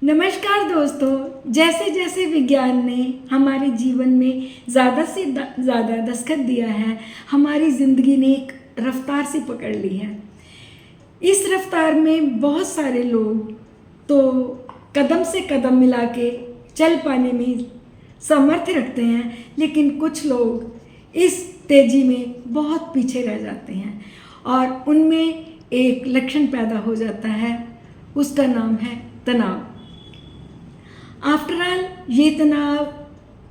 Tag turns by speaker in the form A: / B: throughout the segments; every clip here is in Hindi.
A: नमस्कार दोस्तों, जैसे जैसे विज्ञान ने हमारे जीवन में ज़्यादा से ज़्यादा दस्तखत दिया है, हमारी ज़िंदगी ने एक रफ्तार से पकड़ ली है। इस रफ्तार में बहुत सारे लोग तो कदम से कदम मिला के चल पाने में सामर्थ्य रखते हैं, लेकिन कुछ लोग इस तेज़ी में बहुत पीछे रह जाते हैं और उनमें एक लक्षण पैदा हो जाता है। उसका नाम है तनाव। आफ्टर ऑल, ये तनाव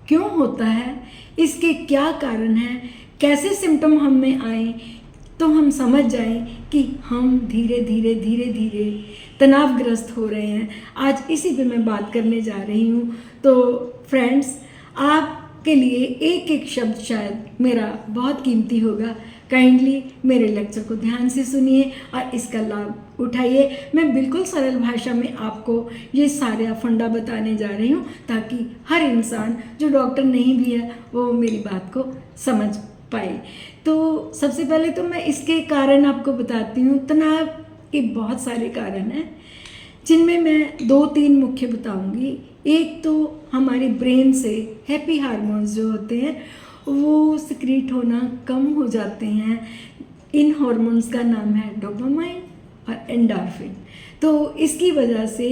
A: क्यों होता है, इसके क्या कारण हैं, कैसे सिम्टम हम में आए तो हम समझ जाएं कि हम धीरे धीरे तनावग्रस्त हो रहे हैं। आज इसी पे मैं बात करने जा रही हूँ। तो फ्रेंड्स, आपके लिए एक एक शब्द शायद मेरा बहुत कीमती होगा। काइंडली मेरे लेक्चर को ध्यान से सुनिए और इसका लाभ उठाइए। मैं बिल्कुल सरल भाषा में आपको ये सारे फंडा बताने जा रही हूँ ताकि हर इंसान जो डॉक्टर नहीं भी है वो मेरी बात को समझ पाए। तो सबसे पहले तो मैं इसके कारण आपको बताती हूँ। तनाव के बहुत सारे कारण हैं जिनमें मैं 2-3 मुख्य बताऊँगी। एक तो हमारे ब्रेन से हैप्पी हार्मोन्स जो होते हैं वो सिक्रीट होना कम हो जाते हैं। इन हार्मोन्स का नाम है डोपामाइन और एंडोर्फिन। तो इसकी वजह से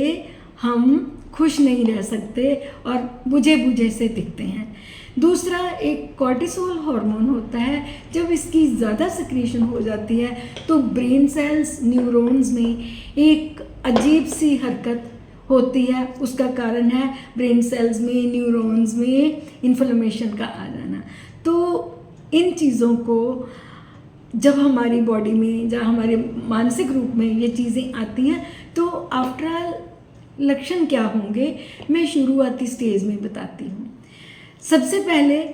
A: हम खुश नहीं रह सकते और बुझे बुझे से दिखते हैं। दूसरा एक कॉर्टिसोल हार्मोन होता है। जब इसकी ज़्यादा सिक्रीशन हो जाती है तो ब्रेन सेल्स, न्यूरॉन्स में एक अजीब सी हरकत होती है। उसका कारण है ब्रेन सेल्स में, न्यूरॉन्स में इन्फ्लेमेशन का आ जाना। तो इन चीज़ों को जब हमारी बॉडी में, जब हमारे मानसिक रूप में ये चीज़ें आती हैं तो आफ्टर ऑल लक्षण क्या होंगे मैं शुरुआती स्टेज में बताती हूँ। सबसे पहले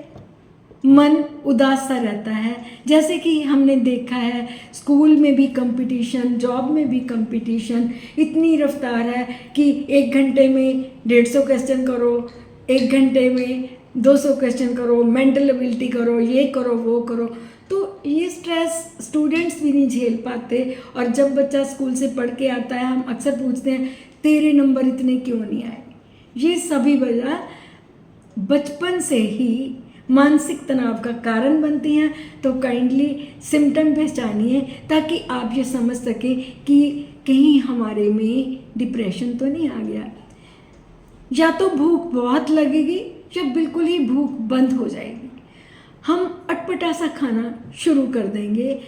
A: मन उदास सा रहता है। जैसे कि हमने देखा है स्कूल में भी कंपटीशन, जॉब में भी कंपटीशन, इतनी रफ्तार है कि 1 घंटे में 150 क्वेश्चन करो, 1 घंटे में 200 क्वेश्चन करो, मेंटल एबिलिटी करो, ये करो वो करो। तो ये स्ट्रेस स्टूडेंट्स भी नहीं झेल पाते और जब बच्चा स्कूल से पढ़ के आता है हम अक्सर पूछते हैं तेरे नंबर इतने क्यों नहीं आए। ये सभी वजह बचपन से ही मानसिक तनाव का कारण बनती हैं। तो काइंडली सिम्टम पहचानिए ताकि आप ये समझ सकें कि कहीं हमारे में डिप्रेशन तो नहीं आ गया। या तो भूख बहुत लगेगी या बिल्कुल ही भूख बंद हो जाएगी। हम अटपटा सा खाना शुरू कर देंगे।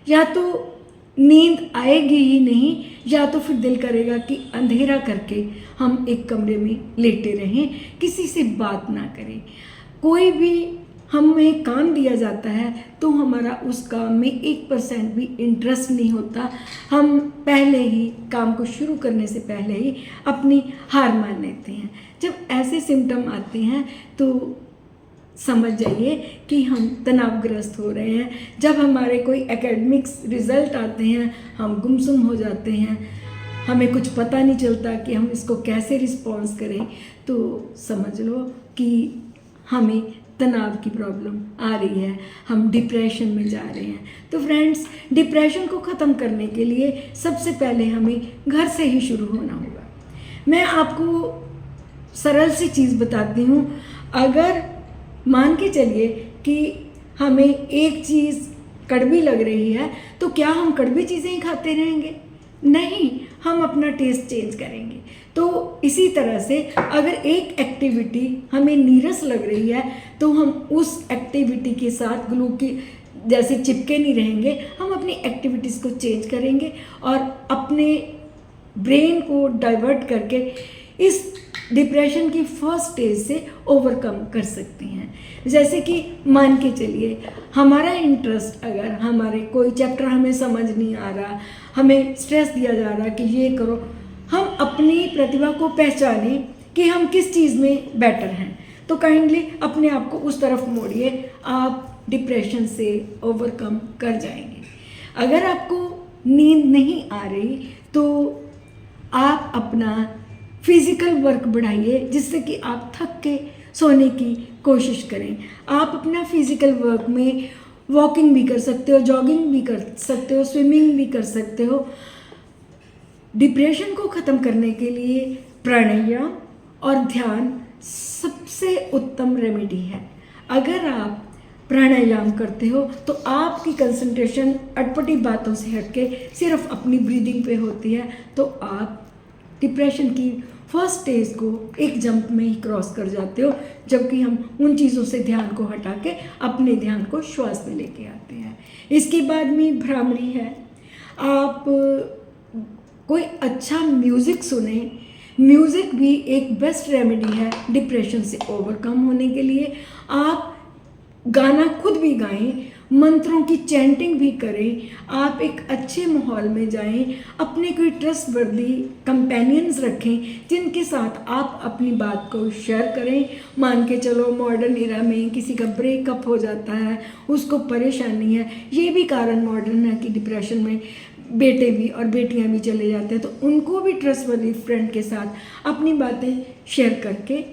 A: या तो नींद आएगी ही नहीं, या तो फिर दिल करेगा कि अंधेरा करके हम एक कमरे में लेटे रहें, किसी से बात ना करें। कोई भी हमें काम दिया जाता है तो हमारा उस काम में 1% भी इंटरेस्ट नहीं होता। हम पहले ही काम को शुरू करने से पहले ही अपनी हार मान लेते हैं। जब ऐसे सिम्टम आते हैं तो समझ जाइए कि हम तनावग्रस्त हो रहे हैं। जब हमारे कोई एकेडमिक्स रिज़ल्ट आते हैं हम गुमसुम हो जाते हैं, हमें कुछ पता नहीं चलता कि हम इसको कैसे रिस्पॉन्स करें, तो समझ लो कि हमें तनाव की प्रॉब्लम आ रही है, हम डिप्रेशन में जा रहे हैं। तो फ्रेंड्स, डिप्रेशन को ख़त्म करने के लिए सबसे पहले हमें घर से ही शुरू होना होगा। मैं आपको सरल सी चीज़ बताती हूँ। अगर मान के चलिए कि हमें एक चीज़ कड़वी लग रही है तो क्या हम कड़वी चीज़ें ही खाते रहेंगे? नहीं, हम अपना टेस्ट चेंज करेंगे। तो इसी तरह से अगर एक एक्टिविटी हमें नीरस लग रही है तो हम उस एक्टिविटी के साथ ग्लू की जैसे चिपके नहीं रहेंगे। हम अपनी एक्टिविटीज़ को चेंज करेंगे और अपने ब्रेन को डाइवर्ट करके इस डिप्रेशन की फर्स्ट स्टेज से ओवरकम कर सकते हैं। जैसे कि मान के चलिए हमारा इंटरेस्ट, अगर हमारे कोई चैप्टर हमें समझ नहीं आ रहा, हमें स्ट्रेस दिया जा रहा कि ये करो, हम अपनी प्रतिभा को पहचानें कि हम किस चीज़ में बेटर हैं। तो काइंडली अपने आप को उस तरफ मोड़िए, आप डिप्रेशन से ओवरकम कर जाएंगे। अगर आपको नींद नहीं आ रही तो आप अपना फिज़िकल वर्क बढ़ाइए जिससे कि आप थक के सोने की कोशिश करें। आप अपना फिज़िकल वर्क में वॉकिंग भी कर सकते हो, जॉगिंग भी कर सकते हो, स्विमिंग भी कर सकते हो। डिप्रेशन को ख़त्म करने के लिए प्राणायाम और ध्यान सबसे उत्तम रेमेडी है। अगर आप प्राणायाम करते हो तो आपकी कंसंट्रेशन अटपटी बातों से हटके सिर्फ अपनी ब्रीदिंग पे होती है, तो आप डिप्रेशन की फर्स्ट स्टेज को एक जंप में ही क्रॉस कर जाते हो, जबकि हम उन चीज़ों से ध्यान को हटा के अपने ध्यान को श्वास में लेके आते हैं। इसके बाद में भ्रामरी है। आप कोई अच्छा म्यूज़िक सुने, म्यूज़िक भी एक बेस्ट रेमेडी है डिप्रेशन से ओवरकम होने के लिए। आप गाना खुद भी गाएं, मंत्रों की चैंटिंग भी करें, आप एक अच्छे माहौल में जाएं, अपने कोई ट्रस्टवर्दी कंपेनियंस रखें जिनके साथ आप अपनी बात को शेयर करें। मान के चलो मॉडर्न इरा में किसी का ब्रेकअप हो जाता है, उसको परेशानी है, ये भी कारण मॉडर्न है कि डिप्रेशन में बेटे भी और बेटियां भी चले जाते हैं, तो उनको भी ट्रस्टवर्दी फ्रेंड के साथ अपनी बातें शेयर करके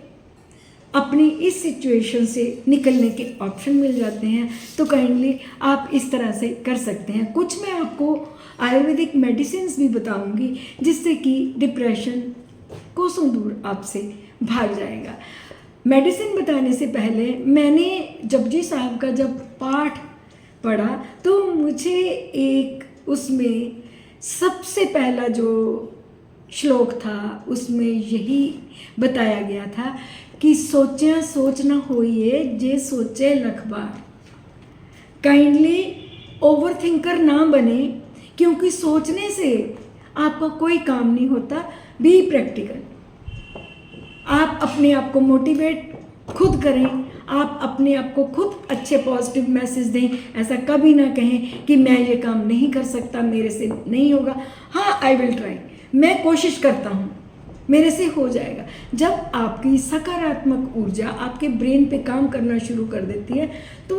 A: अपनी इस सिचुएशन से निकलने के ऑप्शन मिल जाते हैं। तो काइंडली आप इस तरह से कर सकते हैं। कुछ मैं आपको आयुर्वेदिक मेडिसिन्स भी बताऊंगी जिससे कि डिप्रेशन कोसों दूर आपसे भाग जाएगा। मेडिसिन बताने से पहले मैंने जपजी साहब का जब पाठ पढ़ा तो मुझे एक उसमें सबसे पहला जो श्लोक था उसमें यही बताया गया था कि सोचा सोच न होइए जे सोचे लख बार। काइंडली ओवर थिंकर ना बने, क्योंकि सोचने से आपका कोई काम नहीं होता। Be practical. आप अपने आप को मोटिवेट खुद करें, आप अपने आप को खुद अच्छे पॉजिटिव मैसेज दें। ऐसा कभी ना कहें कि मैं ये काम नहीं कर सकता, मेरे से नहीं होगा। हाँ, आई विल ट्राई, मैं कोशिश करता हूँ, मेरे से हो जाएगा। जब आपकी सकारात्मक ऊर्जा आपके ब्रेन पे काम करना शुरू कर देती है तो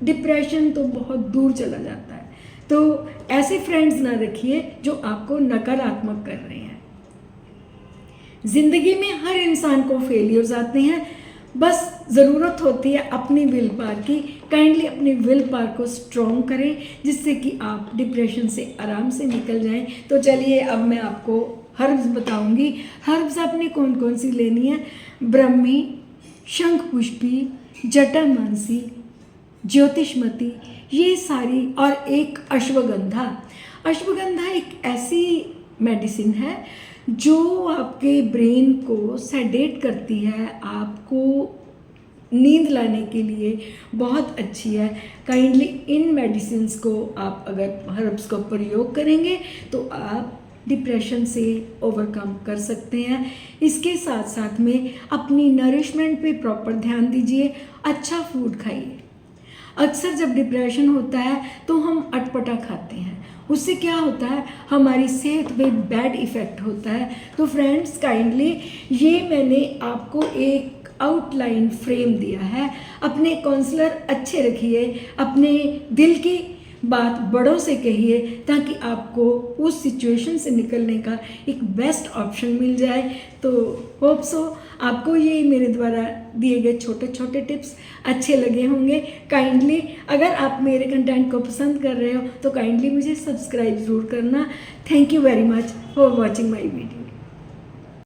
A: डिप्रेशन तो बहुत दूर चला जाता है। तो ऐसे फ्रेंड्स ना रखिए जो आपको नकारात्मक कर रहे हैं। जिंदगी में हर इंसान को फेलियर्स आते हैं, बस ज़रूरत होती है अपनी विल पावर की। काइंडली अपनी विल पावर को स्ट्रॉन्ग करें जिससे कि आप डिप्रेशन से आराम से निकल जाएं। तो चलिए अब मैं आपको हर्ब्स बताऊंगी। हर्ब्स आपने कौन कौन सी लेनी है? ब्रह्मी, शंखपुष्पी, जटामानसी, ज्योतिषमती, ये सारी, और एक अश्वगंधा। अश्वगंधा एक ऐसी मेडिसिन है जो आपके ब्रेन को सेडेट करती है, आपको नींद लाने के लिए बहुत अच्छी है। काइंडली इन मेडिसिन्स को आप अगर हर्ब्स का प्रयोग करेंगे तो आप डिप्रेशन से ओवरकम कर सकते हैं। इसके साथ साथ में अपनी नरिशमेंट पे प्रॉपर ध्यान दीजिए, अच्छा फूड खाइए। अक्सर जब डिप्रेशन होता है तो हम अटपटा खाते हैं, उससे क्या होता है, हमारी सेहत पे बैड इफ़ेक्ट होता है। तो फ्रेंड्स काइंडली ये मैंने आपको एक आउटलाइन फ्रेम दिया है। अपने काउंसलर अच्छे रखिए, अपने दिल की बात बड़ों से कहिए ताकि आपको उस सिचुएशन से निकलने का एक बेस्ट ऑप्शन मिल जाए। तो होप सो आपको ये मेरे द्वारा दिए गए छोटे छोटे टिप्स अच्छे लगे होंगे। काइंडली अगर आप मेरे कंटेंट को पसंद कर रहे हो तो काइंडली मुझे सब्सक्राइब ज़रूर करना। Thank you very much for watching my video.